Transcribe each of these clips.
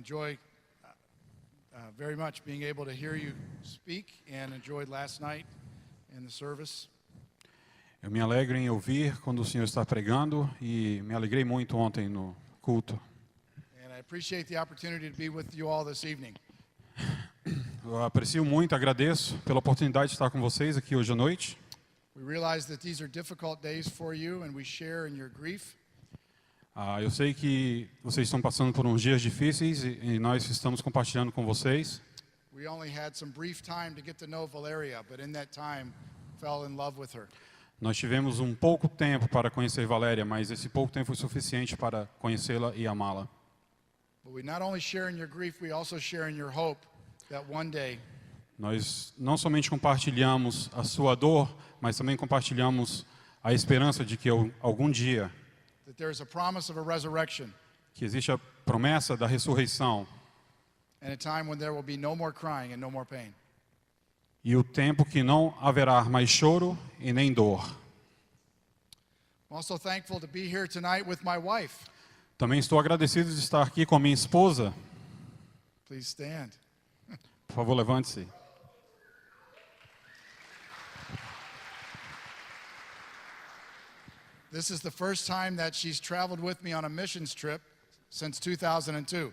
enjoy very much being able to hear you speak and enjoyed last night in the service. Eu me alegro em ouvir quando o Senhor está pregando e me alegrei muito ontem no culto. And I appreciate the opportunity to be with you all this evening. Eu aprecio muito, agradeço pela oportunidade de estar com vocês aqui hoje à noite. We realize that these are difficult days for you and we share in your grief. Eu sei que vocês estão passando por uns dias difíceis e nós estamos compartilhando com vocês. We only had some brief time to get to know Valeria, but in that time fell in love with her. Nós tivemos um pouco tempo para conhecer Valéria, mas esse pouco tempo foi suficiente para conhecê-la e amá-la. But we not only share in your grief, we also share in your hope that one day Nós não somente compartilhamos a sua dor, mas também compartilhamos a esperança de que algum dia that there is a promise of a resurrection que existe a promessa da ressurreição and a time when there will be no more crying and no more pain. e o tempo que não haverá mais choro e nem dor. I'm also thankful to be here tonight with my wife. Também estou agradecido de estar aqui com a minha esposa. Please stand. Por favor, levante-se. This is the first time that she's traveled with me on a missions trip since 2002.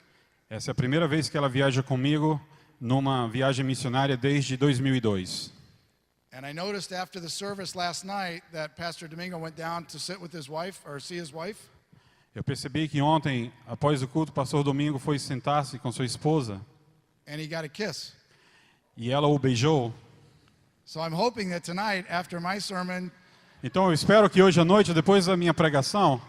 Essa é a primeira vez que ela viaja comigo numa viagem missionária desde 2002. And I noticed after the service last night that Pastor Domingo went down to sit with his wife or see his wife. Eu percebi que ontem, após o culto, o pastor Domingo foi sentar-se com sua esposa And he got a kiss. e ela o beijou. So I'm hoping that tonight, after my sermon, Então eu espero que hoje à noite, depois da minha pregação,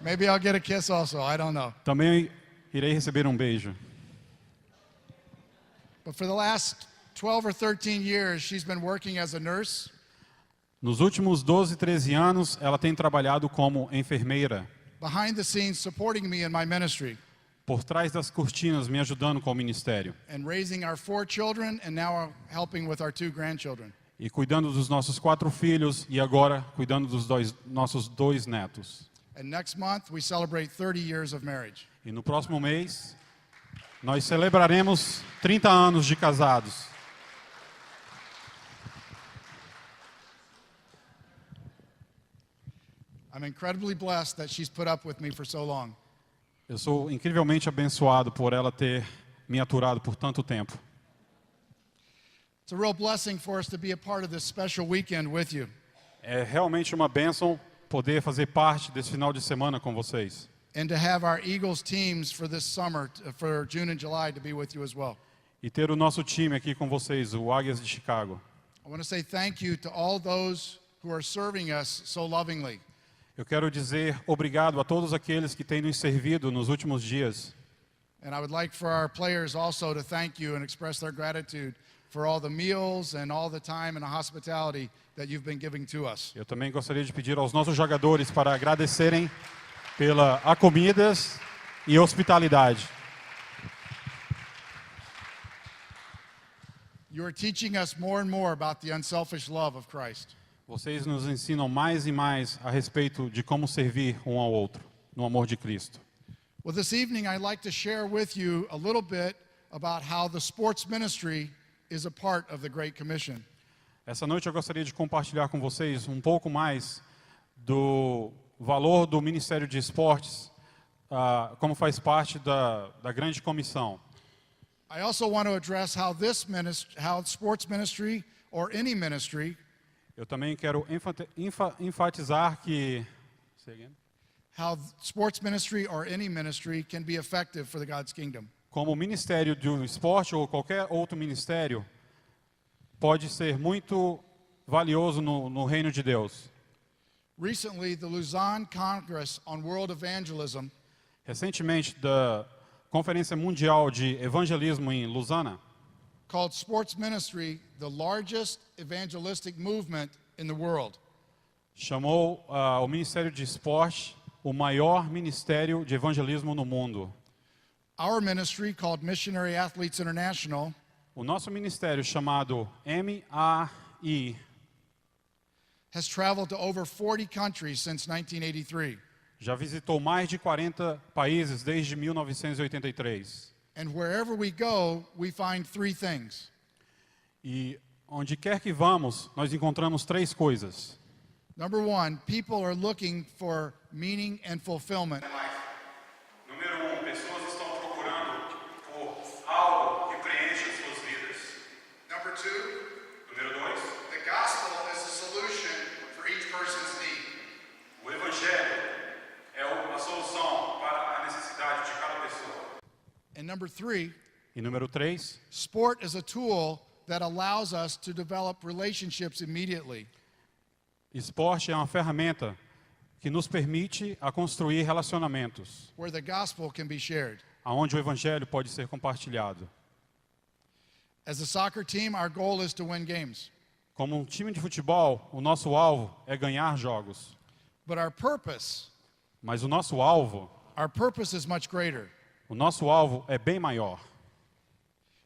maybe I'll get a kiss also. I don't know. também irei receber um beijo. But for the last 12 or 13 years, she's been working as a nurse. Nos últimos 12, 13 anos, ela tem trabalhado como enfermeira, Behind the scenes, supporting me in my ministry por trás das cortinas, me ajudando com o ministério and raising our 4 children and now helping with our 2 grandchildren. e cuidando dos nossos 4 filhos e agora cuidando dos nossos 2 netos. And next month, we celebrate 30 years of marriage. E no próximo mês, nós celebraremos 30 anos de casados. I'm incredibly blessed that she's put up with me for so long. Eu sou incrivelmente abençoado por ela ter me aturado por tanto tempo. It's a real blessing for us to be a part of this special weekend with you. É realmente uma bênção poder fazer parte desse final de semana com vocês. And to have our Eagles teams for this summer, for June and July, to be with you as well. E ter o nosso time aqui com vocês, o Águias de Chicago. I want to say thank you to all those who are serving us so lovingly. Eu quero dizer obrigado a todos aqueles que têm nos servido nos últimos dias. And I would like for our players also to thank you and express their gratitude for all the meals and all the time and the hospitality that you've been giving to us. Eu também gostaria de pedir aos nossos jogadores para agradecerem pela acomidas e hospitalidade. You are teaching us more and more about the unselfish love of Christ. Vocês nos ensinam mais e mais a respeito de como servir um ao outro, no amor de Cristo. Well, this evening I'd like to share with you a little bit about how the sports ministry is a part of the Great Commission. Essa noite eu gostaria de compartilhar com vocês um pouco mais do valor do Ministério de Esportes, como faz parte da Grande Comissão. I also want to address how how sports ministry or any ministry Eu também quero enfatizar que how sports ministry or any ministry can be effective for the God's kingdom. como o Ministério do Esporte ou qualquer outro ministério pode ser muito valioso no reino de Deus. Recently, the Lausanne Congress on World Evangelism Recentemente, da Conferência Mundial de Evangelismo em Lausanne, called sports ministry the largest evangelistic movement in the world. chamou o Ministério de Esporte o maior ministério de evangelismo no mundo. Our ministry, called Missionary Athletes International, O nosso ministério, chamado MAI, has traveled to over 40 countries since 1983. Já visitou mais de 40 países desde 1983. And wherever we go, we find three things. E onde quer que vamos, nós encontramos três coisas. Number one, people are looking for meaning and fulfillment. Número pessoas estão procurando por algo que preencha suas vidas. Number two, Número dois, the gospel is a solution for each person's need. o evangelho é a solução para a necessidade de cada pessoa. And number three, E número três, sport is a tool that allows us to develop relationships immediately. esporte é uma ferramenta que nos permite a construir relacionamentos, Where the gospel can be shared. aonde o evangelho pode ser compartilhado. As a soccer team, our goal is to win games. Como um time de futebol, o nosso alvo é ganhar jogos. But Mas o nosso purpose is much greater. alvo é bem maior.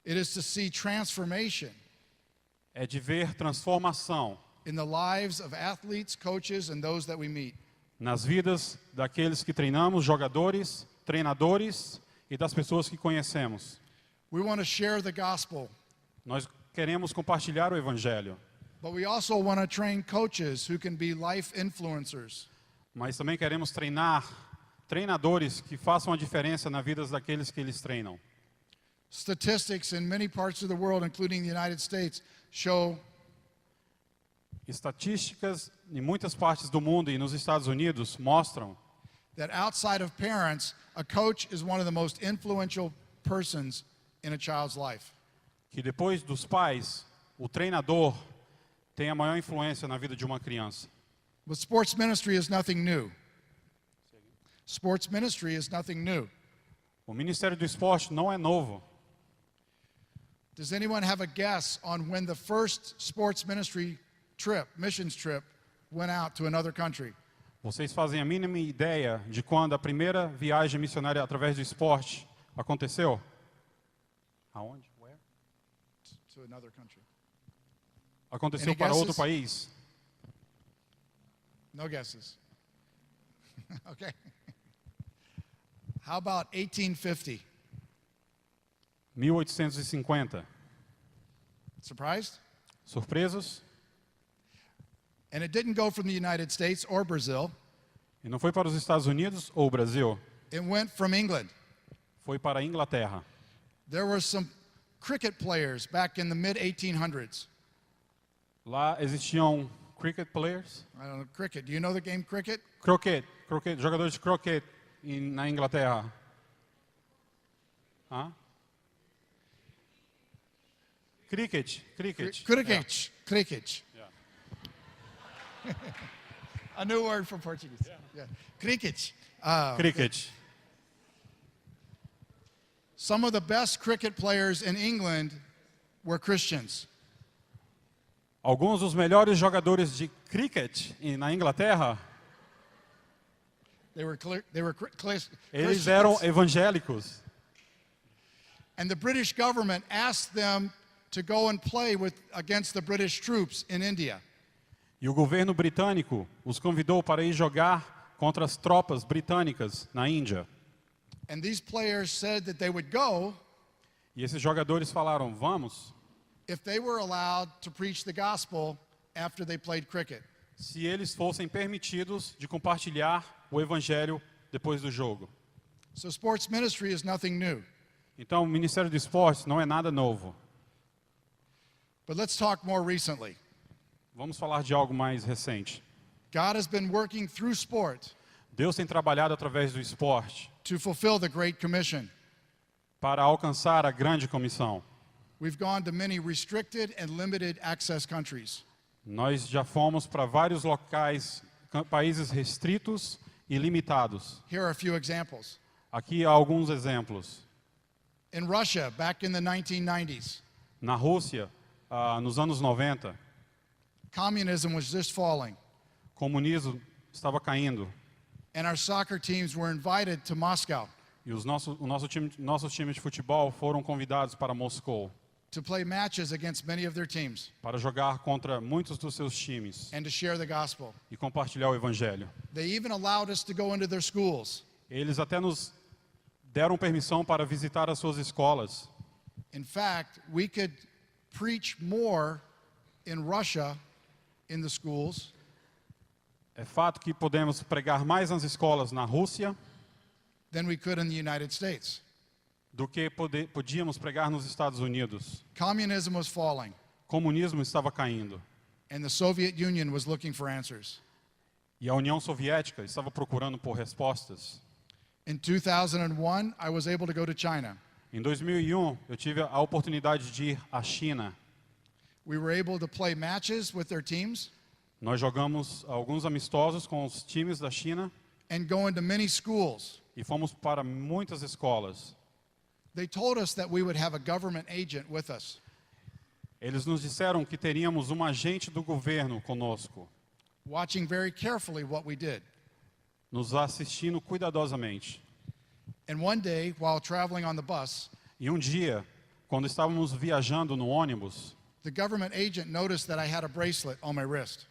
It is to see transformation É de ver transformação in the lives of athletes, coaches, and those that we meet. nas vidas daqueles que treinamos, jogadores, treinadores e das pessoas que conhecemos. We want to share the gospel, Nós queremos compartilhar o evangelho, but we also want to train coaches who can be life influencers. mas também queremos treinar treinadores que façam a diferença na vida daqueles que eles treinam. Statistics in many parts of the world, including the United States, show Estatísticas em muitas partes do mundo e nos Estados Unidos mostram that outside of parents, a coach is one of the most influential persons in a child's life. que depois dos pais, o treinador tem a maior influência na vida de uma criança. But sports ministry is nothing new. Sports ministry is nothing new. O Ministério do Esporte não é novo. Does anyone have a guess on when the first sports ministry trip, missions trip, went out to another country? Vocês fazem a mínima ideia de quando a primeira viagem missionária através do esporte aconteceu? Aonde? Where? To another country. Aconteceu Any para outro guesses? país? No guesses. Okay. How about 1850? 1850. Surprised? Surpresos? And it didn't go from the United States or Brazil. E não foi para os Estados Unidos ou Brasil, It went from England. foi para a Inglaterra. There were some cricket players back in the mid 1800s. Lá existiam cricket players, I don't know, cricket. Do you know the game cricket? croquet, jogadores de croquet na Inglaterra. Hã? Cricket. Cricket. Cricket. Yeah. A new word for Portuguese. Yeah. Cricket. Cricket. Some of the best cricket players in England were Christians. Alguns dos melhores jogadores de cricket na Inglaterra, They were eles Christians. eram evangélicos. And the British government asked them to go and play against the British troops in India. E o governo britânico os convidou para ir jogar contra as tropas britânicas na Índia. And these players said that they would go E esses jogadores falaram, vamos, if they were allowed to preach the gospel after they played cricket. se eles fossem permitidos de compartilhar o evangelho depois do jogo. So sports ministry is nothing new. Então, o Ministério do Esporte não é nada novo. But let's talk more recently. Vamos falar de algo mais recente. God has been working through sport Deus tem trabalhado através do esporte to fulfill the Great Commission. para alcançar a grande comissão. We've gone to many restricted and limited access countries. Nós já fomos para vários locais, países restritos e limitados. Here are a few examples. Aqui há alguns exemplos. In Russia, back in the 1990s, Na Rússia, nos anos 90, communism was just falling, o comunismo estava caindo and our soccer teams were invited to Moscow e nossos times de futebol foram convidados para Moscou to play matches against many of their teams para jogar contra muitos dos seus times and to share the gospel. e compartilhar o evangelho. They even allowed us to go into their schools. Eles até nos deram permissão para visitar as suas escolas. In fact, we could preach more in Russia in the schools É fato que podemos pregar mais nas escolas na Rússia than we could in the United States. do que podíamos pregar nos Estados Unidos. Communism was falling, O comunismo estava caindo and the Soviet Union was looking for answers. e a União Soviética estava procurando por respostas. In 2001, I was able to go to China. Em 2001, eu tive a oportunidade de ir à China. We were able to play matches with their teams Nós jogamos alguns amistosos com os times da China and go into many schools. e fomos para muitas escolas. They told us that we would have a government agent with us. Eles nos disseram que teríamos um agente do governo conosco, Watching very carefully what we did. nos assistindo cuidadosamente. And one day, while traveling on the bus, E um dia, quando estávamos viajando no ônibus, the government agent noticed that I had a bracelet on my wrist.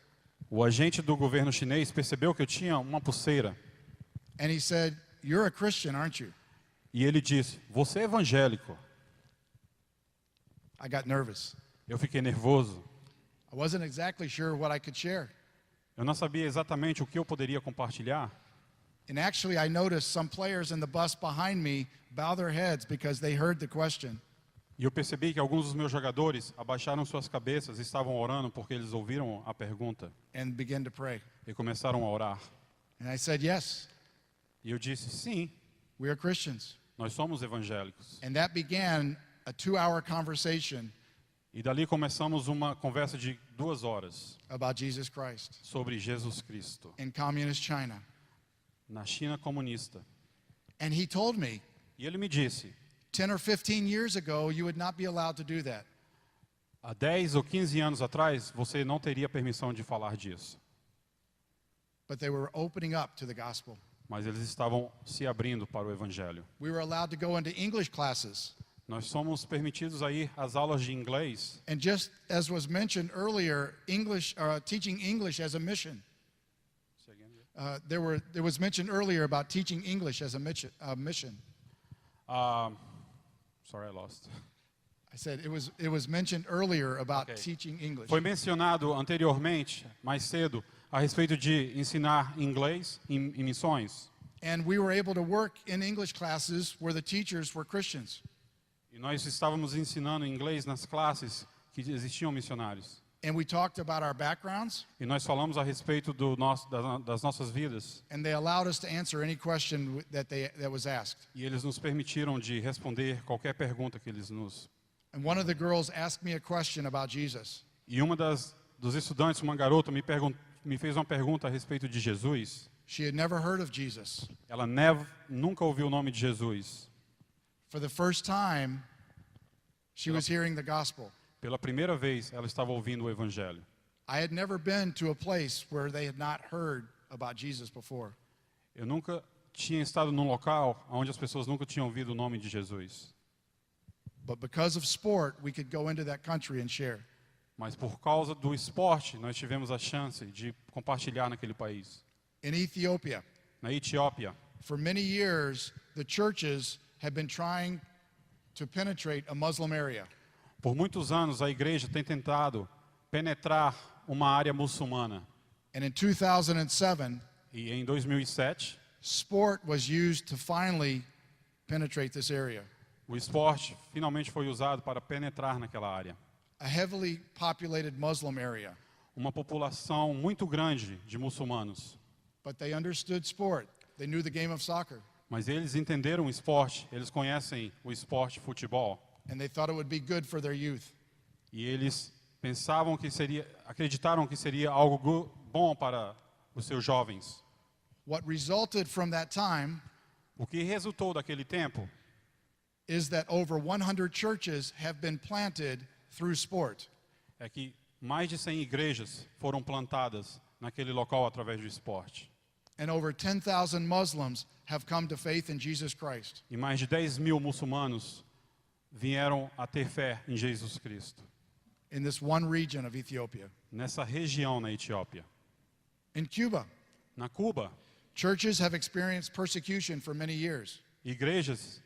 o agente do governo chinês percebeu que eu tinha uma pulseira. And he said, "You're a Christian, aren't you?" E ele disse, você é evangélico. I got nervous. Eu fiquei nervoso. I wasn't exactly sure what I could share. Eu não sabia exatamente o que eu poderia compartilhar. And actually, I noticed some players in the bus behind me bow their heads because they heard the question. E eu percebi que alguns dos meus jogadores abaixaram suas cabeças e estavam orando porque eles ouviram a pergunta And began to pray. e começaram a orar. And I said, "Yes, E eu disse, sim, we are Christians." nós somos evangélicos. And that began a 2-hour conversation E dali começamos uma conversa de 2 horas about Jesus Christ sobre Jesus Cristo, in communist China. na China comunista. And he told me, E ele me disse, 10 or 15 years ago, you would not be allowed to do that. há 10 ou 15 anos atrás, você não teria permissão de falar disso. But they were opening up to the gospel. Mas eles estavam se abrindo para o evangelho. We were allowed to go into English classes. Nós somos permitidos a ir às aulas de inglês. And just as was mentioned earlier, teaching English as a mission. There was mentioned earlier about teaching English as a mission. Sorry, I lost. I said it was mentioned earlier about Okay. teaching English. Foi mencionado anteriormente, mais cedo, a respeito de ensinar inglês em missões. And we were able to work in English classes where the teachers were Christians. E nós estávamos ensinando inglês nas classes que existiam missionários. And we talked about our backgrounds, E nós falamos a respeito das nossas vidas. and they allowed us to answer any question that was asked. E eles nos permitiram de responder qualquer pergunta que eles nos... And one of the girls asked me a question about Jesus. E uma dos estudantes, uma garota, me fez uma pergunta a respeito de Jesus. She had never heard of Jesus. Ela nunca ouviu o nome de Jesus. For the first time, she was hearing the gospel. Pela primeira vez, ela estava ouvindo o evangelho. I had never been to a place where they had not heard about Jesus before. Eu nunca tinha estado num local onde as pessoas nunca tinham ouvido o nome de Jesus. But because of sport, we could go into that country and share. Mas por causa do esporte, nós tivemos a chance de compartilhar naquele país. In Ethiopia, Na Etiópia, for many years, the churches had been trying to penetrate a Muslim area. por muitos anos, a igreja tem tentado penetrar uma área muçulmana. And in 2007, E em 2007, sport was used to finally penetrate this area. o esporte finalmente foi usado para penetrar naquela área. A heavily populated Muslim area. Uma população muito grande de muçulmanos. But they understood sport. They knew the game of soccer. Mas eles entenderam o esporte, eles conhecem o esporte futebol. And they thought it would be good for their youth. E eles acreditaram que seria algo bom para os seus jovens. What resulted from that time O que resultou daquele tempo is that over 100 churches have been planted through sport. é que mais de 100 igrejas foram plantadas naquele local através do esporte. And over 10,000 Muslims have come to faith in Jesus Christ. E mais de 10 mil muçulmanos vieram a ter fé em Jesus Cristo, in this one region of Ethiopia. nessa região na Etiópia. In Cuba, Na Cuba, churches have experienced persecution for many years. igrejas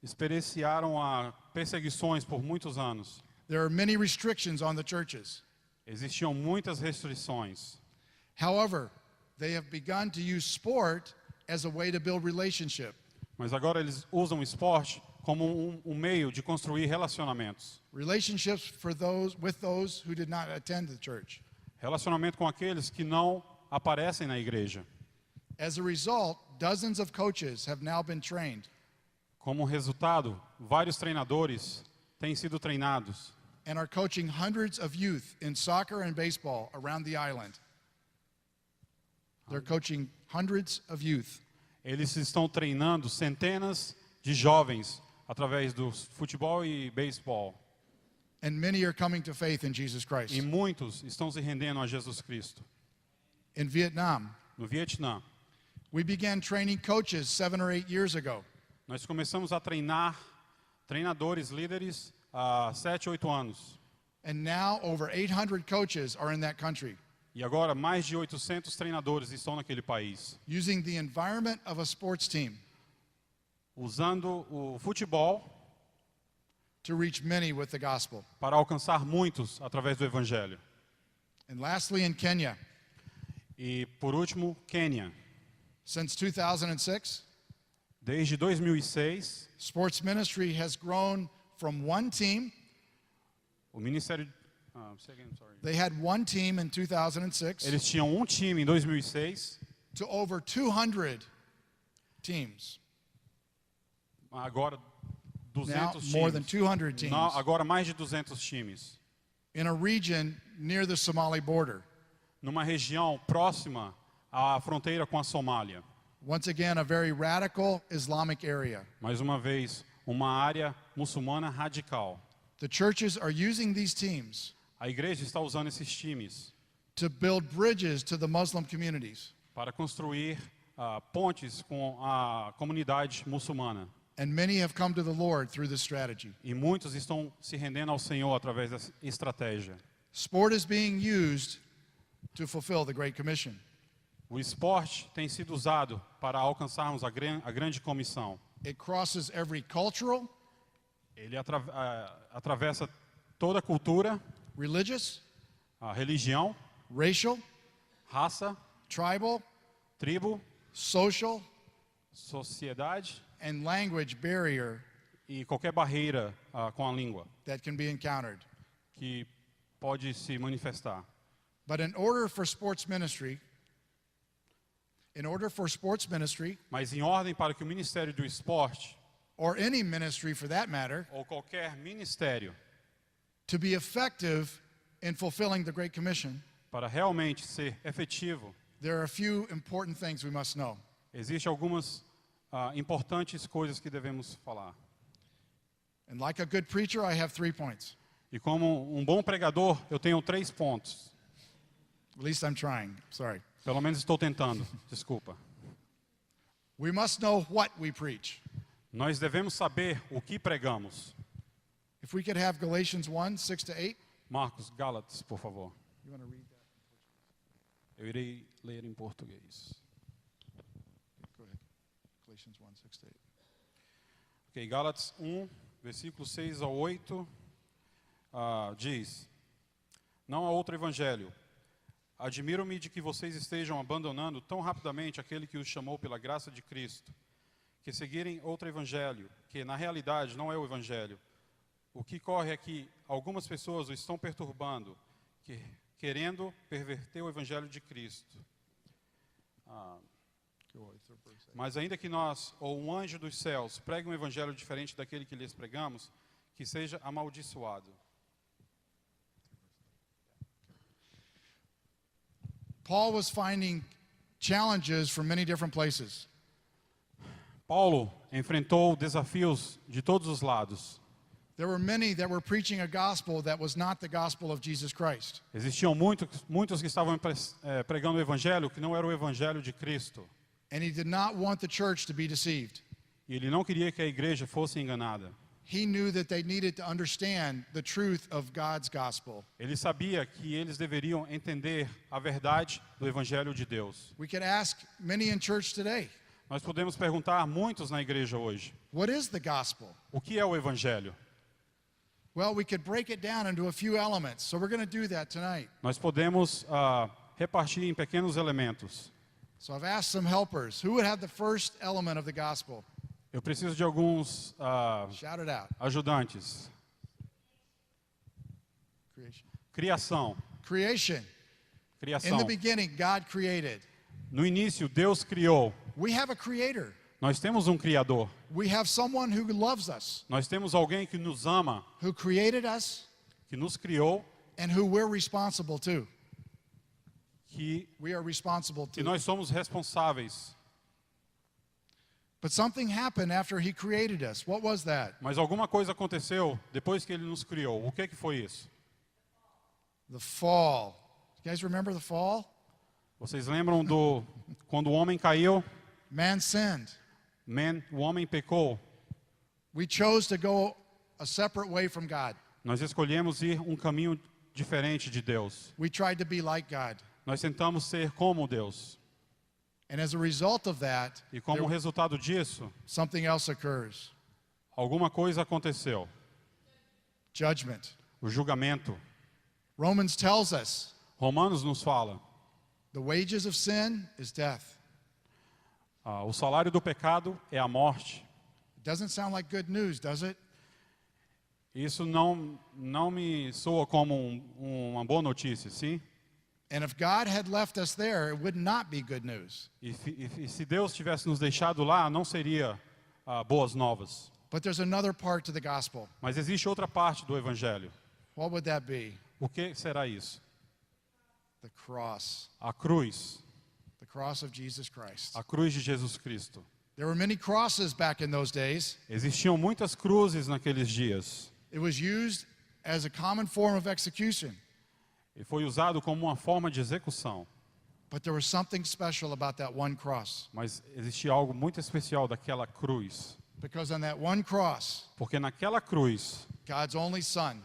experienciaram perseguições por muitos anos. There are many restrictions on the churches. Existiam muitas restrições. However, they have begun to use sport as a way to build relationship. Mas agora eles usam o esporte como um meio de construir relacionamentos. Relationships with those who did not attend the church. Relacionamento com aqueles que não aparecem na igreja. As a result, dozens of coaches have now been trained Como resultado, vários treinadores têm sido treinados and are coaching hundreds of youth in soccer and baseball around the island. They're coaching hundreds of youth. Eles estão treinando centenas de jovens através do futebol e beisebol. And many are coming to faith in Jesus Christ. E muitos estão se rendendo a Jesus Cristo. In Vietnam, No Vietnã, we began training coaches 7 or 8 years ago. nós começamos a treinar treinadores, líderes, há 7, 8 anos. And now over 800 coaches are in that country, E agora mais de 800 treinadores estão naquele país, using the environment of a sports team usando o futebol to reach many with the gospel. para alcançar muitos através do Evangelho. And lastly, in Kenya, E, por último, Quênia. since 2006, Desde 2006, sports ministry has grown from one team. o Ministério... say again, sorry. They had one team in 2006 Eles tinham um time em 2006, to over 200 teams. agora Now 200 more than times. 200 teams Não, agora mais de 200 times. in a region near the Somali border. Numa região próxima à fronteira com a Somália. Once again, a very radical Islamic area. Mais uma vez, uma área muçulmana radical. The churches are using these teams A igreja está usando esses times to build bridges to the Muslim communities. para construir pontes com a comunidade muçulmana. And many have come to the Lord through this strategy. E muitos estão se rendendo ao Senhor através dessa estratégia. Sport is being used to fulfill the Great Commission. O esporte tem sido usado para alcançarmos a grande comissão. It crosses every cultural, Ele atravessa toda a cultura, religious, a religião, racial, raça, tribal, tribo, social, sociedade and language barrier e qualquer barreira com a língua that can be encountered. que pode se manifestar. But in order for sports ministry, Mas em ordem para que o Ministério do Esporte, or any ministry for that matter, ou qualquer ministério, to be effective in fulfilling the Great Commission, para realmente ser efetivo, there are a few important things we must know. existem algumas importantes coisas que devemos falar. And like a good preacher, I have 3 points. E como um bom pregador, eu tenho 3 pontos. At least I'm trying. Sorry. Pelo menos estou tentando, desculpa. We must know what we preach. Nós devemos saber o que pregamos. If we could have Galatians 1, 6 to 8. Marcos, Gálatas, por favor. You want to read that? Eu irei ler em português. Go ahead. Galatians 1, 6 to 8. Ok, Gálatas 1, versículos 6 ao 8, diz: Não há outro evangelho. Admiro-me de que vocês estejam abandonando tão rapidamente aquele que os chamou pela graça de Cristo, que seguirem outro evangelho, que na realidade não é o evangelho. O que corre é que algumas pessoas o estão perturbando, querendo perverter o evangelho de Cristo. Mas ainda que nós, ou um anjo dos céus, pregue um evangelho diferente daquele que lhes pregamos, que seja amaldiçoado. Paul was finding challenges from many different places. Paulo enfrentou desafios de todos os lados. There were many that were preaching a gospel that was not the gospel of Jesus Christ. Existiam muitos que estavam pregando o evangelho que não era o evangelho de Cristo. And he did not want the church to be deceived. E ele não queria que a igreja fosse enganada. he knew that they needed to understand the truth of God's gospel. Ele sabia que eles deveriam entender a verdade do Evangelho de Deus. We could ask many in church today, Nós podemos perguntar a muitos na igreja hoje: what is the gospel? o que é o Evangelho? Well, we could break it down into a few elements, so we're going to do that tonight. Nós podemos repartir em pequenos elementos. So I've asked some helpers, who would have the first element of the gospel? Eu preciso de alguns Shout it out. ajudantes. Creation. Criação. Creation. In Criação. the beginning, God created. No início, Deus criou. We have a creator. Nós temos um Criador. We have someone who loves us, Nós temos alguém que nos ama, who created us, que nos criou, and who we're responsible to. que We are responsible to. nós somos responsáveis. But something happened after he created us. What was that? Mas alguma coisa aconteceu depois que Ele nos criou. O que foi isso? The fall. You guys remember the fall? Vocês lembram quando o homem caiu? Man sinned. O homem pecou. We chose to go a separate way from God. Nós escolhemos ir um caminho diferente de Deus. We tried to be like God. Nós tentamos ser como Deus. And as a result of that, E como resultado disso, something else occurs. alguma coisa aconteceu. Judgment. O julgamento. Romans tells us Romanos nos fala, the wages of sin is death. o salário do pecado é a morte. It doesn't sound like good news, does it? Isso não me soa como uma boa notícia, sim? And if God had left us there, it would not be good news. E se Deus tivesse nos deixado lá, não seria boas novas. But there's another part to the gospel. Mas existe outra parte do Evangelho. What would that be? O que será isso? The cross. A cruz. The cross of Jesus Christ. A cruz de Jesus Cristo. There were many crosses back in those days. Existiam muitas cruzes naqueles dias. It was used as a common form of execution. E foi usado como uma forma de execução. But there was something special about that one cross. Mas existia algo muito especial daquela cruz. Because on that one cross, Porque naquela cruz, God's only Son,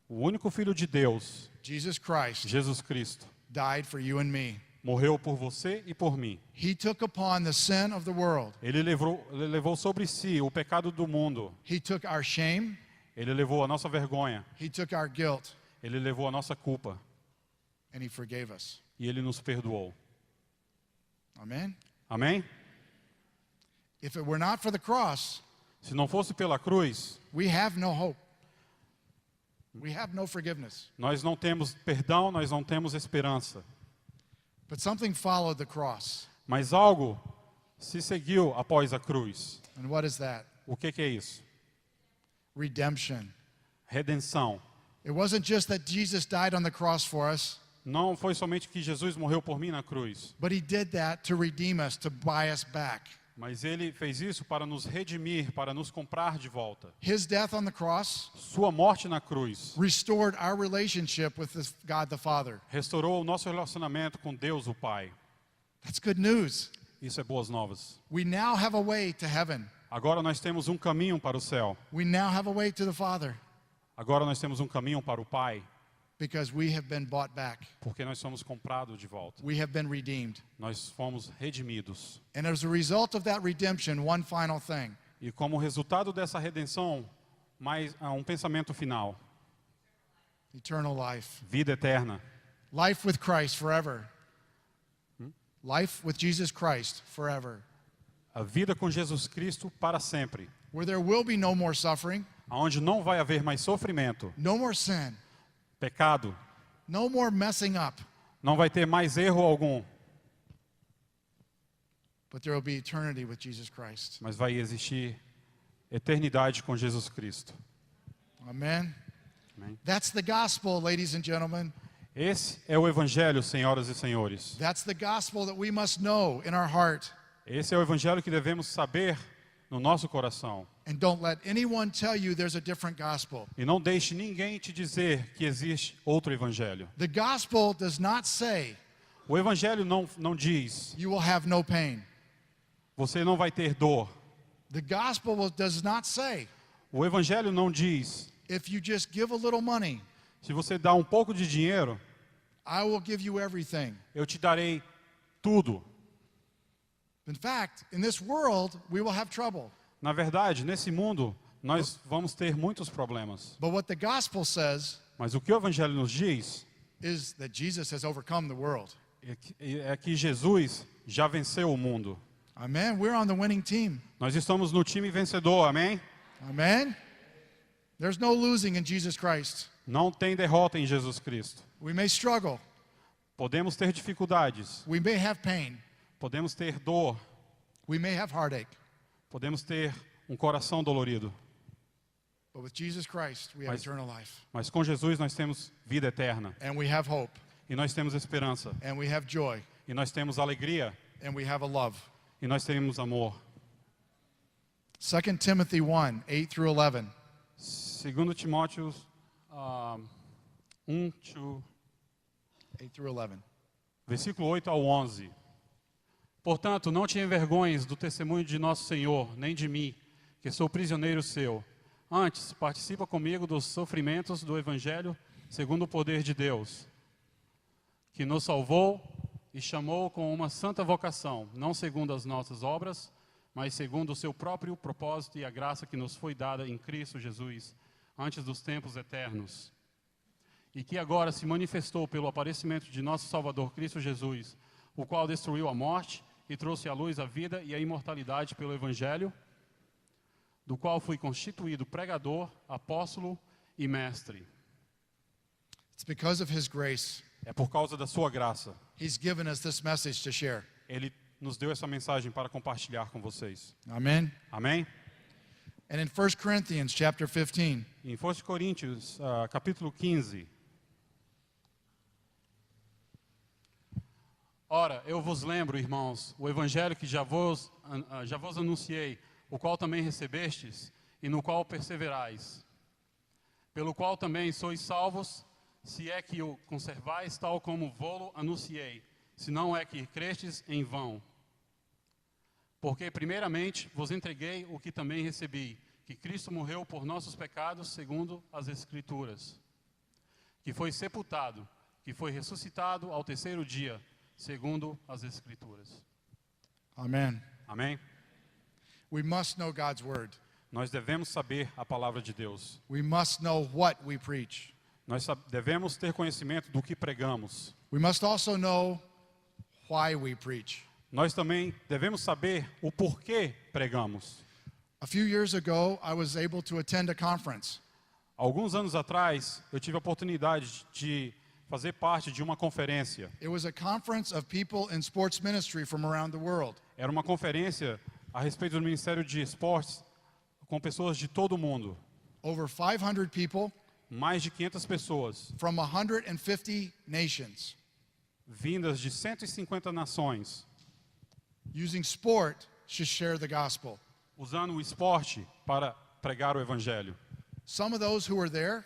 o único Filho de Deus, Jesus Christ, Jesus Cristo, died for you and me. morreu por você e por mim. He took upon the sin of the world. Ele levou sobre si o pecado do mundo. He took our shame. Ele levou a nossa vergonha. He took our guilt. Ele levou a nossa culpa. And he forgave us. E Ele nos perdoou. Amen? Amém? If it were not for the cross, Se não fosse pela cruz, we have no hope. We have no forgiveness. nós não temos perdão, nós não temos esperança. But something followed the cross. Mas algo se seguiu após a cruz. And what is that? O que é isso? Redemption. Redenção. It wasn't just that Jesus died on the cross for us, Não foi somente que Jesus morreu por mim na cruz, but he did that to redeem us, to buy us back. mas Ele fez isso para nos redimir, para nos comprar de volta. His death on the cross Sua morte na cruz restored our relationship with God the Father. restaurou o nosso relacionamento com Deus, o Pai. That's good news. Isso é boas novas. We now have a way to heaven. Agora nós temos um caminho para o céu. We now have a way to the Father Agora nós temos um caminho para o Pai, because we have been bought back. porque nós somos comprados de volta. We have been redeemed. Nós fomos redimidos. And as a result of that redemption, one final thing. E como resultado dessa redenção, um pensamento final: Eternal life. vida eterna. Life with Christ forever. Life with Jesus Christ forever. A vida com Jesus Cristo para sempre, Where there will be no more suffering, onde não vai haver mais sofrimento, no more sin, pecado, no more messing up, não vai ter mais erro algum, but there will be eternity with Jesus Christ. mas vai existir eternidade com Jesus Cristo. Amen. Amém? That's the gospel, ladies and gentlemen. Esse é o Evangelho, senhoras e senhores. That's the gospel that we must know in our heart. Esse é o Evangelho que devemos saber no nosso coração. And don't let anyone tell you there's a different gospel. E não deixe ninguém te dizer que existe outro Evangelho. The gospel does not say O Evangelho não diz, you will have no pain. você não vai ter dor. The gospel does not say O evangelho não diz, if you just give a little money, se você dá um pouco de dinheiro, I will give you everything. eu te darei tudo. In fact, in this world, we will have trouble. Na verdade, nesse mundo, nós vamos ter muitos problemas. But what the gospel says Mas o que o evangelho nos diz is that Jesus has overcome the world. é que Jesus já venceu o mundo. Amen. We're on the winning team. Nós estamos no time vencedor, amém? Amen. There's no losing in Jesus Christ. Não tem derrota em Jesus Cristo. We may struggle. Podemos ter dificuldades, We may have pain. podemos ter dor, We may have heartache. podemos ter um coração dolorido. But with Jesus Christ, we have Mas- eternal life. Mas com Jesus nós temos vida eterna. And we have hope. E nós temos esperança. And we have joy. E nós temos alegria. And we have a love. E nós temos amor. 2 Timothy 1, 8 through 11. 2 Timóteo 1, 8 through 11. versículo 8 ao 11. Portanto, não te envergonhes do testemunho de nosso Senhor, nem de mim, que sou prisioneiro seu. Antes, participa comigo dos sofrimentos do Evangelho, segundo o poder de Deus, que nos salvou e chamou com uma santa vocação, não segundo as nossas obras, mas segundo o seu próprio propósito e a graça que nos foi dada em Cristo Jesus, antes dos tempos eternos. E que agora se manifestou pelo aparecimento de nosso Salvador Cristo Jesus, o qual destruiu a morte e trouxe à luz a vida e a imortalidade pelo Evangelho, do qual fui constituído pregador, apóstolo e mestre. It's because of his grace. É por causa da sua graça. He's given us this message to share. Ele nos deu essa mensagem para compartilhar com vocês. Amen. Amém? And in 1 Corinthians chapter 15, Em 1 Coríntios, capítulo 15. Ora, eu vos lembro, irmãos, o evangelho que já vos anunciei, o qual também recebestes, e no qual perseverais, pelo qual também sois salvos, se é que o conservais tal como vô-lo anunciei, se não é que crestes em vão. Porque primeiramente vos entreguei o que também recebi, que Cristo morreu por nossos pecados, segundo as Escrituras, que foi sepultado, que foi ressuscitado ao terceiro dia, segundo as Escrituras. amen. Amém? We must know God's word. Nós devemos saber a palavra de Deus. We must know what we preach. Nós devemos ter conhecimento do que pregamos. We must also know why we preach. Nós também devemos saber o porquê pregamos. A few years ago, I was able to attend a conference. Alguns anos atrás, eu tive a oportunidade de fazer parte de uma conferência. It was a conference of people in sports ministry from around the world. Era uma conferência a respeito do Ministério de Esportes com pessoas de todo o mundo. Over 500 people Mais de 500 pessoas, from 150 nations vindas de 150 nações, using sport to share the gospel. usando o esporte para pregar o Evangelho. Some of those who were there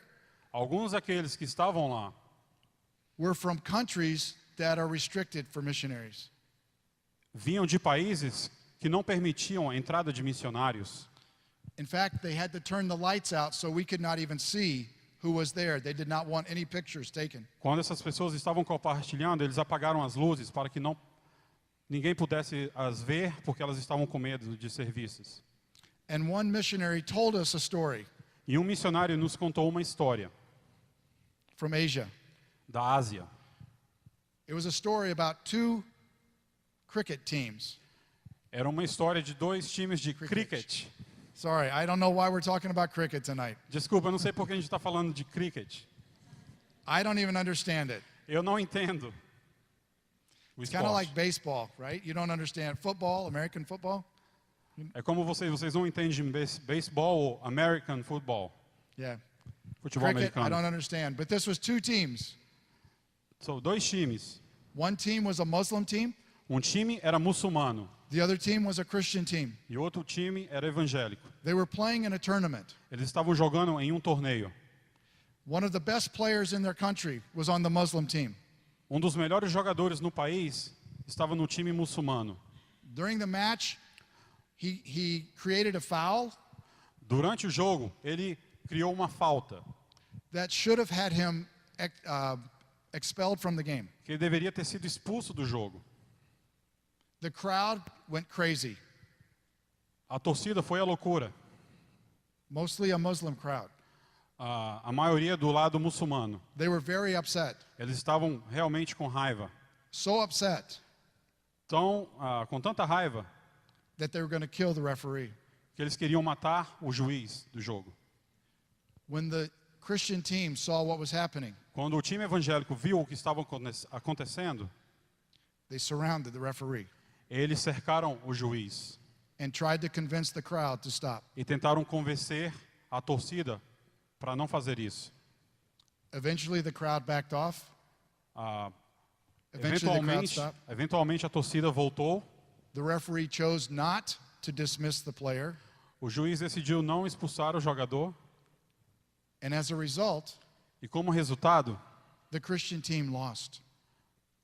Alguns daqueles que estavam lá were from countries that are restricted for missionaries. vinham de países que não permitiam a entrada de missionários. In fact, they had to turn the lights out so we could not even see who was there. They did not want any pictures taken. Quando essas pessoas estavam compartilhando, eles apagaram as luzes para que ninguém pudesse as ver, porque elas estavam com medo de ser vistas. And one missionary told us a story E um missionário nos contou uma história from Asia. da Ásia. It was a story about two cricket teams. Era uma história de dois times de cricket. Sorry, I don't know why we're talking about cricket tonight. Desculpa, eu não sei por que a gente está falando de cricket. I don't even understand it. Eu não entendo o It's kind of like esporte. baseball, right? You don't understand football, American football? É como vocês não entendem beisebol ou American football, Yeah. futebol Cricket, I don't americano. understand. But this was two teams. São dois times. One team was a Muslim team. Um time era muçulmano The other team was a Christian team. e outro time era evangélico. They were playing in a tournament. Eles estavam jogando em um torneio. One of the best players in their country was on the Muslim team. Um dos melhores jogadores no país estava no time muçulmano. During the match, he created a foul, Durante o jogo, ele criou uma falta that should have had him expelled from the game. que ele deveria ter sido expulso do jogo. The crowd went crazy, A torcida foi à loucura. mostly a Muslim crowd. A maioria do lado muçulmano. They were very upset, Eles estavam realmente com raiva. so upset Então, com tanta raiva, that they were going to kill the referee. que eles queriam matar o juiz do jogo. When the Christian team saw what was happening, Quando o time evangélico viu o que estava acontecendo, they surrounded the referee eles cercaram o juiz and tried to convince the crowd to stop. e tentaram convencer a torcida para não fazer isso. Eventually, the crowd backed off. Ah, Eventually, the crowd stopped. eventualmente a torcida voltou. The referee chose not to dismiss the player, O juiz decidiu não expulsar o jogador and as a result, e, como resultado, the Christian team lost.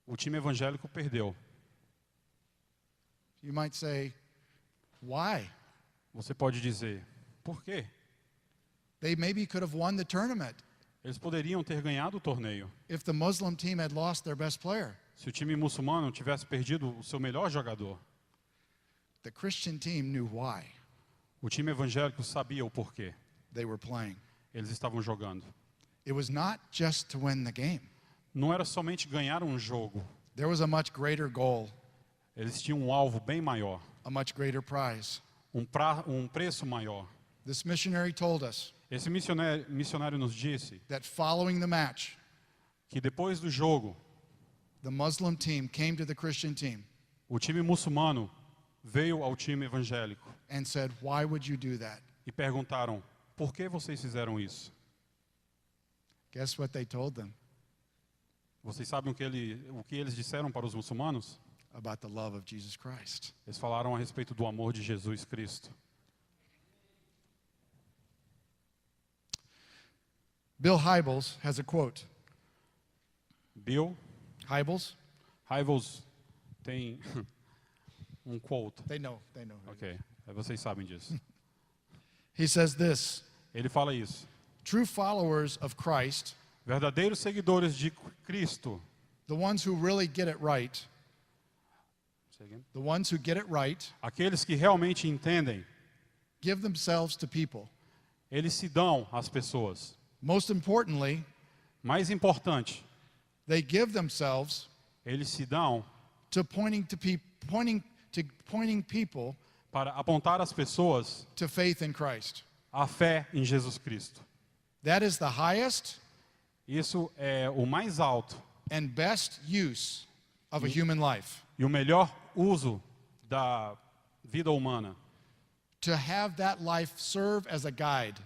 o time evangélico perdeu. You might say, why? Você pode dizer, por quê? They maybe could have won the tournament Eles poderiam ter ganhado o torneio if the Muslim team had lost their best player. se o time muçulmano tivesse perdido o seu melhor jogador. The Christian team knew why O time evangélico sabia o porquê. they were playing. Eles estavam jogando. It was not just to win the game. Não era somente ganhar um jogo. There was a much greater goal, Eles tinham um alvo bem maior, a much greater prize. um preço maior. This missionary told us Esse missionário nos disse that following the match, que depois do jogo, the Muslim team came to the Christian team o time muçulmano veio ao time evangélico and said, "Why would you do that?" e perguntaram, por que vocês fizeram isso? Guess what they told them Vocês sabem o que eles disseram para os muçulmanos? about the love of Jesus Christ. Eles falaram a respeito do amor de Jesus Cristo. Bill Hybels has a quote. Bill Hybels? Hybels tem quote. They know. Ok, vocês sabem disso. He says this, Ele fala isso. true followers of Christ, Verdadeiros seguidores de Cristo. the ones who really get it right, the ones who get it right, Aqueles que realmente entendem, give themselves to people. eles se dão às pessoas. Most importantly, Mais importante, they give themselves eles se dão to pointing people para apontar as pessoas to faith in Christ. à fé em Jesus Cristo. That is the highest Isso é o mais alto and best use of a human life. e o melhor uso da vida humana. To have that life serve as a guide,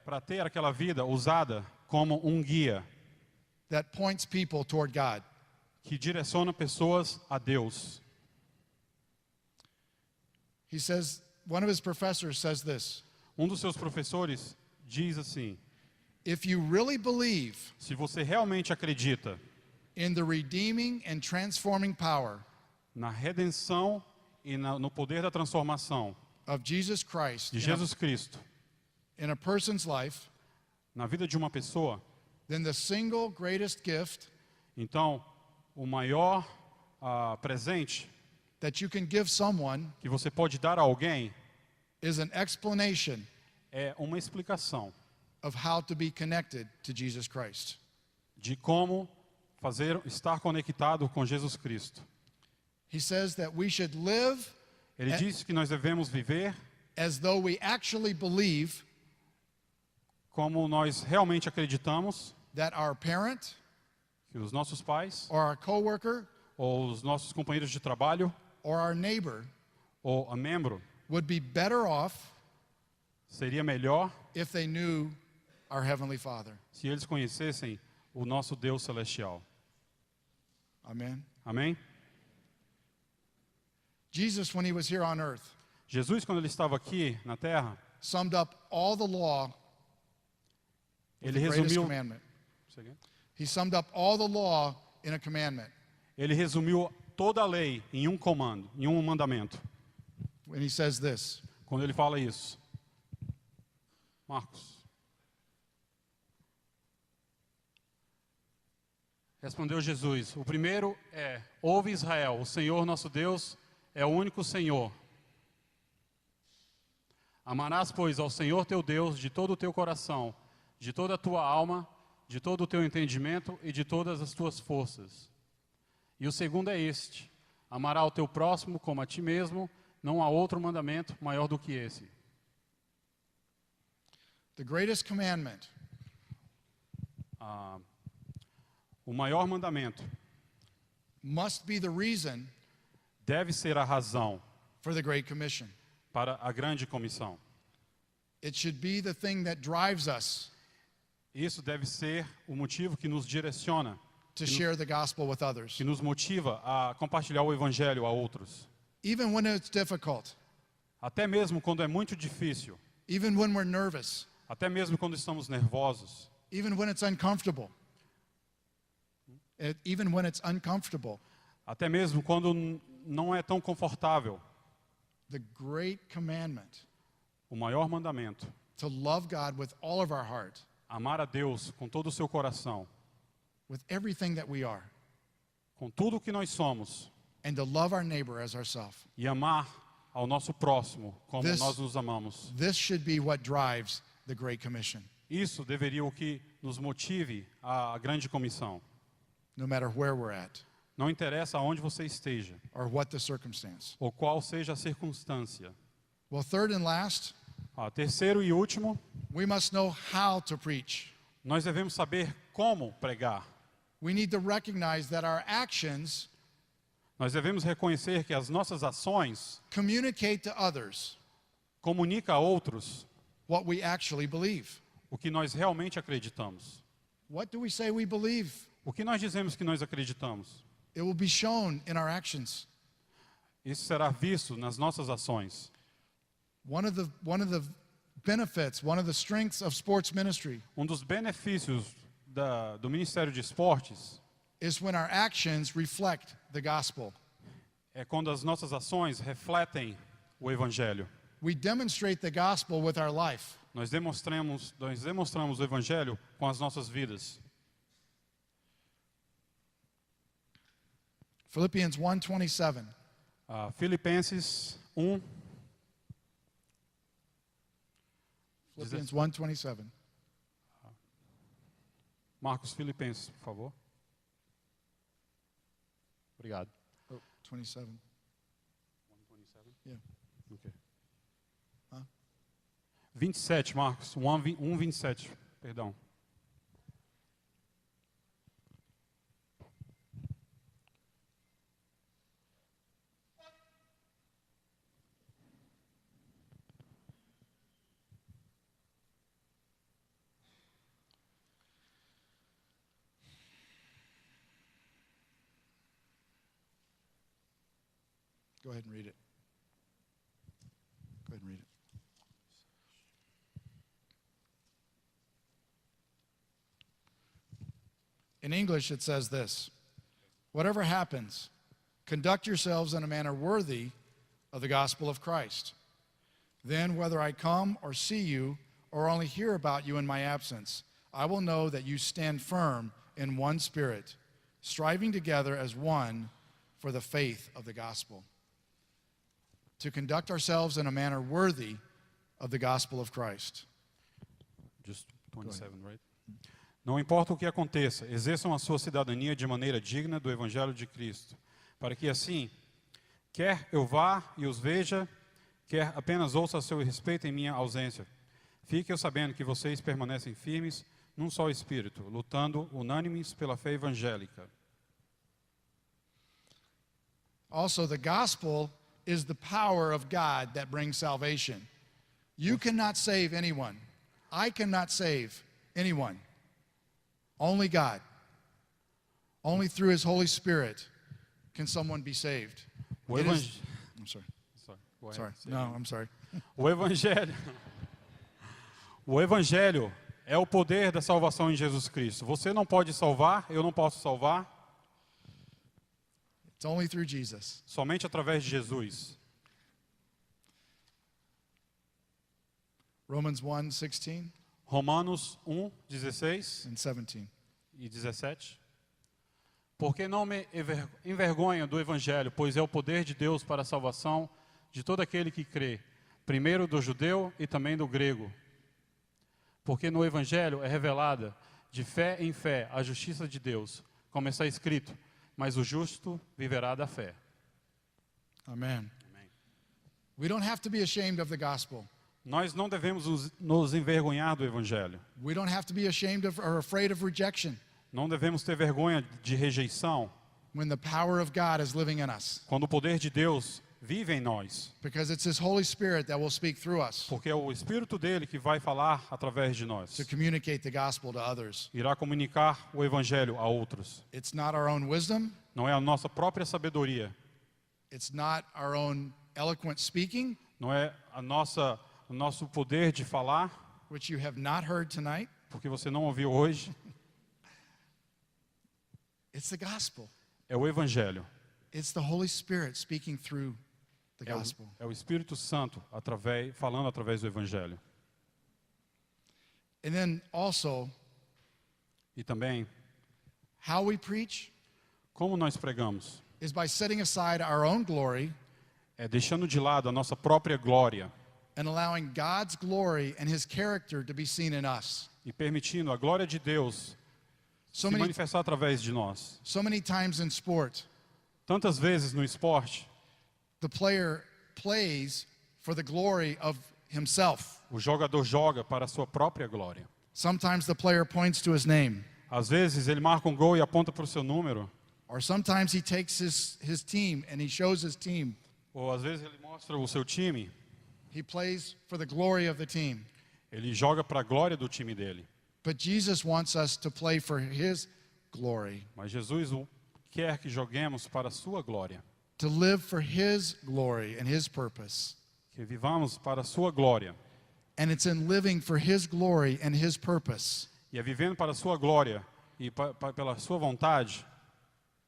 Para ter aquela vida usada como um guia that points people toward God. que direciona pessoas a Deus. He says, one of his professors says this, Dos seus professores diz assim: if you really believe se você realmente acredita in the redeeming and transforming power na redenção e no poder da transformação of Jesus Christ de Jesus Cristo in a person's life, na vida de uma pessoa, then the single greatest gift então o maior presente that you can give someone que você pode dar a alguém is an explanation é uma explicação of how to be connected to Jesus Christ. de como estar conectado com Jesus Cristo. He says that we should live Ele diz que nós devemos viver as though we actually believe como nós realmente acreditamos that our parent que os nossos pais or our coworker ou os nossos companheiros de trabalho or our neighbor ou a membro would be better off seria melhor if they knew our Heavenly Father. se eles conhecessem o nosso Deus celestial. Amen. Amém? Jesus, when he was here on earth, Jesus, quando ele estava aqui na terra, summed up all the law, ele the greatest resumiu commandment. He summed up all the law in a commandment. Ele resumiu toda a lei em um comando, em um mandamento. When he says this, quando ele fala isso? Marcos. Respondeu Jesus: o primeiro é: ouve Israel, o Senhor nosso Deus é o único Senhor. Amarás, pois, ao Senhor teu Deus de todo o teu coração, de toda a tua alma, de todo o teu entendimento e de todas as tuas forças. E o segundo é este: amará o teu próximo como a ti mesmo. Não há outro mandamento maior do que esse. The greatest commandment O maior mandamento must be the reason deve ser a razão for the Great Commission. para a grande comissão. It should be the thing that drives us Isso deve ser o motivo que nos direciona, to share the gospel with others. que nos motiva a compartilhar o evangelho a outros. Even when it's difficult, Até mesmo quando é muito difícil, even when we're nervous, até mesmo quando estamos nervosos, even when it's uncomfortable. Even when it's uncomfortable, até mesmo quando não é tão confortável. the great commandment O maior mandamento, to love God with all of our heart, amar a Deus com todo o seu coração, with everything that we are, com tudo o que nós somos, and to love our neighbor as ourselves. e amar ao nosso próximo como This- nós nos amamos. This should be what drives the Great Commission, Isso deveria o que nos motive à grande comissão. no matter where we're at Não interessa aonde você esteja, or what the circumstance. ou qual seja a circunstância. Well, third and last, Terceiro e último, we must know how to preach. nós devemos saber como pregar. We need to recognize that our actions Nós devemos reconhecer que as nossas ações communicate to others comunicam a outros what we actually believe. o que nós realmente acreditamos. What do we say we believe? O que nós dizemos que nós acreditamos? It will be shown in our actions. Isso será visto nas nossas ações. One of the benefits, one of the strengths of sports ministry Dos benefícios do Ministério de Esportes is when our actions reflect the gospel. é quando as nossas ações refletem o Evangelho. We demonstrate the gospel with our life. Nós demonstramos o Evangelho com as nossas vidas. Philippians 1:27. Filipenses 1, Philippians 1:27. Marcos Filipenses, por favor. Obrigado. Oh, 27. Yeah. Okay. Hã? 27, Marcos. 1:27, perdão. Go ahead and read it. Go ahead and read it. In English, it says this: whatever happens, conduct yourselves in a manner worthy of the gospel of Christ. Then, whether I come or see you or only hear about you in my absence, I will know that you stand firm in one spirit, striving together as one for the faith of the gospel. To conduct ourselves in a manner worthy of the gospel of Christ. Just 27, right? Não importa o que aconteça, exerçam a sua cidadania de maneira digna do Evangelho de Cristo, para que assim, quer eu vá e os veja, quer apenas ouça a seu respeito em minha ausência, fique eu sabendo que vocês permanecem firmes num só espírito, lutando unânimes pela fé evangélica. Also, the gospel is the power of God that brings salvation. You cannot save anyone. I cannot save anyone. Only God. Only through His Holy Spirit can someone be saved. O It evan- is- I'm sorry. Go ahead. Sorry. Say No, again. I'm sorry. O Evangelho, o Evangelho é o poder da salvação em Jesus Cristo. Você não pode salvar, eu não posso salvar, It's only through Jesus. somente através de Jesus. Romans 1:16 Romanos 1, 16 and 17. e 17. Porque não me envergonho do Evangelho, pois é o poder de Deus para a salvação de todo aquele que crê, primeiro do judeu e também do grego. Porque no Evangelho é revelada, de fé em fé, a justiça de Deus, como está escrito, mas o justo viverá da fé. Amen. We don't have to be ashamed of the gospel. Nós não devemos nos envergonhar do Evangelho. We don't have to be ashamed of or afraid of rejection Não devemos ter vergonha de rejeição, when the power of God is living in us, quando o poder de Deus vive em nós. because it's His Holy Spirit that will speak through us Porque é o Espírito dele que vai falar através de nós. to communicate the gospel to others. Irá comunicar o Evangelho a outros. It's not our own wisdom, Não é a nossa própria sabedoria. it's not our own eloquent speaking, Não é o nosso poder de falar, which you have not heard tonight. porque você não ouviu hoje. It's the gospel. É o Evangelho. It's the Holy Spirit speaking through the gospel. É o Espírito Santo falando através do Evangelho. And then also, E também, how we preach como nós pregamos? is by setting aside our own glory É deixando de lado a nossa própria glória and allowing God's glory and His character to be seen in us. e permitindo a glória de Deus So se many, manifestar através de nós. so many times in sport, Tantas vezes no esporte, the player plays for the glory of himself. o jogador joga para a sua própria glória. Sometimes the player points to his name, Às vezes ele marca um gol e aponta para o seu número, or sometimes he takes his team and he shows his team. ou às vezes ele mostra o seu time, He plays for the glory of the team. ele joga para a glória do time dele. But Jesus wants us to play for His glory, Mas Jesus quer que joguemos para a sua glória, to live for His glory and His purpose. que vivamos para a sua glória. And it's in living for His glory and His purpose E é vivendo para a sua glória e pela sua vontade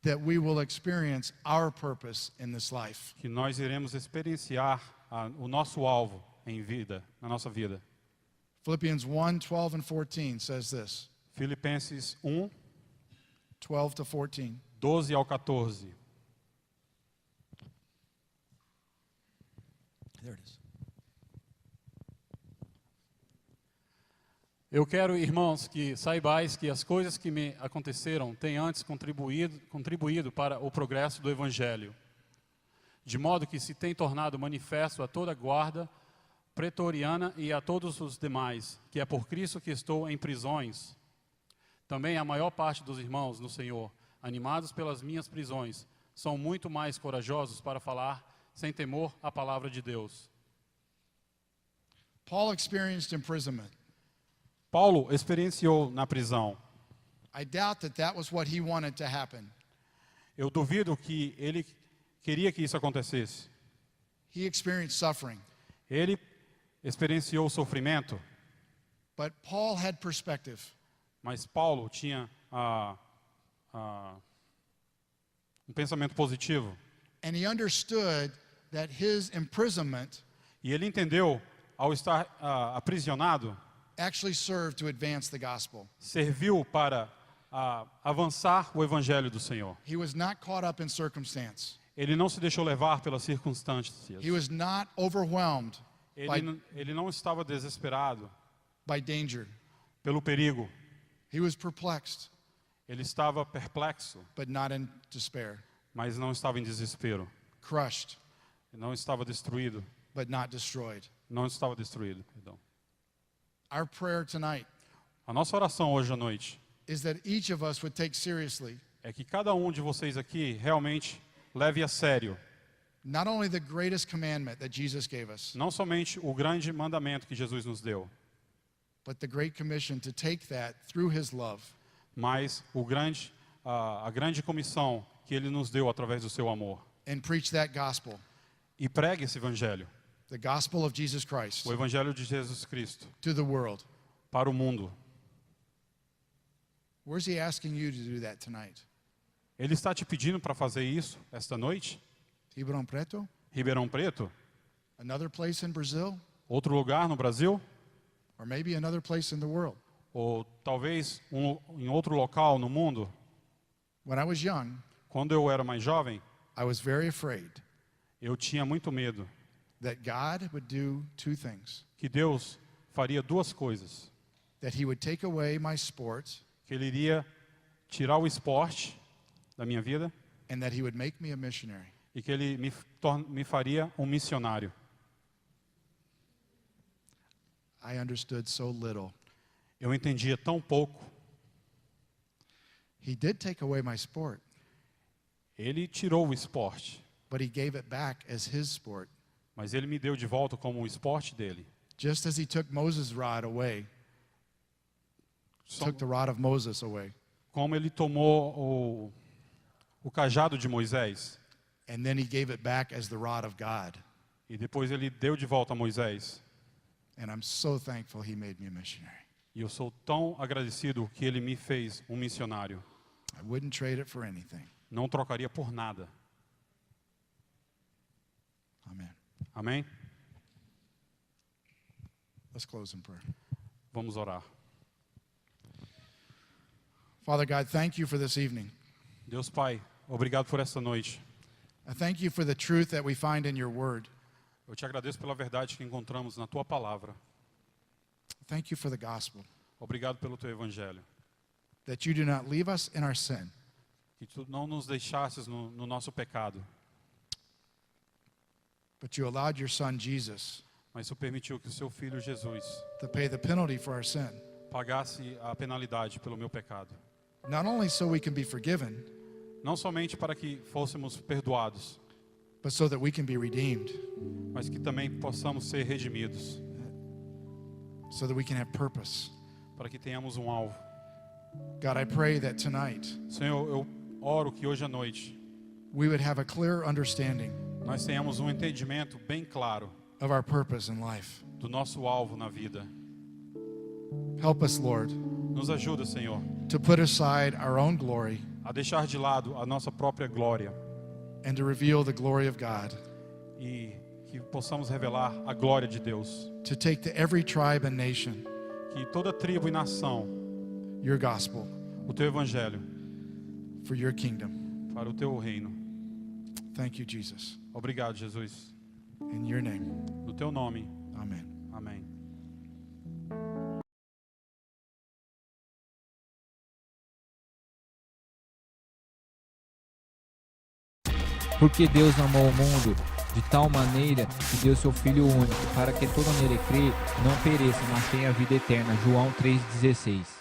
that we will experience our purpose in this life. que nós iremos experienciar o nosso alvo na nossa vida. Philippians 1:12 and 14 says this. Filipenses 1, 12 to 14. 12 ao 14. There it is. Eu quero, irmãos, que saibais que as coisas que me aconteceram têm antes contribuído para o progresso do Evangelho, de modo que se tem tornado manifesto a toda a guarda pretoriana e a todos os demais, que é por Cristo que estou em prisões. Também a maior parte dos irmãos no Senhor, animados pelas minhas prisões, são muito mais corajosos para falar sem temor a palavra de Deus. Paul experienced imprisonment. Paulo experienciou na prisão. I doubt that was what he wanted to happen. Eu duvido que ele queria que isso acontecesse. He experienced suffering. Ele experienciou sofrimento, But Paul had perspective. mas Paulo tinha um pensamento positivo. And he understood that his imprisonment E ele entendeu, ao estar aprisionado, actually served to advance the gospel. serviu para avançar o evangelho do Senhor. He was not caught up in circumstance. Ele não se deixou levar pelas circunstâncias. He was not overwhelmed Ele não estava desesperado by danger. pelo perigo. He was perplexed, Ele estava perplexo, but not in despair. mas não estava em desespero. Crushed, Não estava destruído. but not destroyed. Não estava destruído, perdão. Our prayer tonight A nossa oração hoje à noite is that each of us would take seriously é que cada um de vocês aqui realmente leve a sério not only the greatest commandment that Jesus gave us, não somente o grande mandamento que Jesus nos deu, but the great commission to take that through His love mas a grande comissão que Ele nos deu através do seu amor. and preach that gospel, E pregue esse evangelho, the gospel of Jesus Christ, o evangelho de Jesus Cristo, to the world. para o mundo. Where's He asking you to do that tonight? Ele está te pedindo para fazer isso esta noite? Ribeirão Preto? Ribeirão Preto? Another place in Brazil? Outro lugar no Brasil? or maybe another place in the world. ou talvez em outro local no mundo. When I was young, Quando eu era mais jovem, I was very afraid eu tinha muito medo that God would do two things. que Deus faria duas coisas. That he would take away my sport Que Ele iria tirar o esporte da minha vida and that he would make me a missionary. e que Ele me faria um missionário. I understood so little. Eu entendia tão pouco. He did take away my sport, Ele tirou o esporte, but he gave it back as his sport. mas Ele me deu de volta como o esporte dele. Just as he took Moses' rod away, Só took the rod of Moses away, como Ele tomou o cajado de Moisés and then he gave it back as the rod of God. e depois Ele deu de volta a Moisés. And I'm so thankful he made me a missionary. E eu sou tão agradecido que Ele me fez um missionário. I wouldn't trade it for anything. Não trocaria por nada. Amen. Amém? Let's close in prayer. Vamos orar. Father God, thank you for this evening. Deus Pai, obrigado por esta noite. I thank you for the truth that we find in your word. Eu te agradeço pela verdade que encontramos na Tua palavra. Thank you for the gospel, Obrigado pelo Teu evangelho. that you do not leave us in our sin, Que Tu não nos deixasses no nosso pecado, but you allowed your son Jesus mas Tu permitiu que o Seu Filho Jesus to pay the penalty for our sin, pagasse a penalidade pelo meu pecado. not only so we can be forgiven, Não somente para que fôssemos perdoados, but so that we can be redeemed, mas que também possamos ser redimidos, so that we can have purpose. para que tenhamos um alvo. God, I pray that tonight Senhor, eu oro que hoje à noite we would have a clear understanding nós tenhamos um entendimento bem claro of our purpose in life. do nosso alvo na vida. Help us, Lord, Nos ajuda, Senhor, to put aside our own glory a deixar de lado a nossa própria glória and to reveal the glory of God, e que possamos revelar a glória de Deus. to take to every tribe and nation Que toda tribo e nação, your gospel o Teu evangelho, for your kingdom. para o Teu reino. Thank you, Jesus. Obrigado, Jesus. In your name, No Teu nome. amen. Amém. Porque Deus amou o mundo de tal maneira que deu seu Filho único, para que todo nele crê não pereça, mas tenha vida eterna. João 3,16.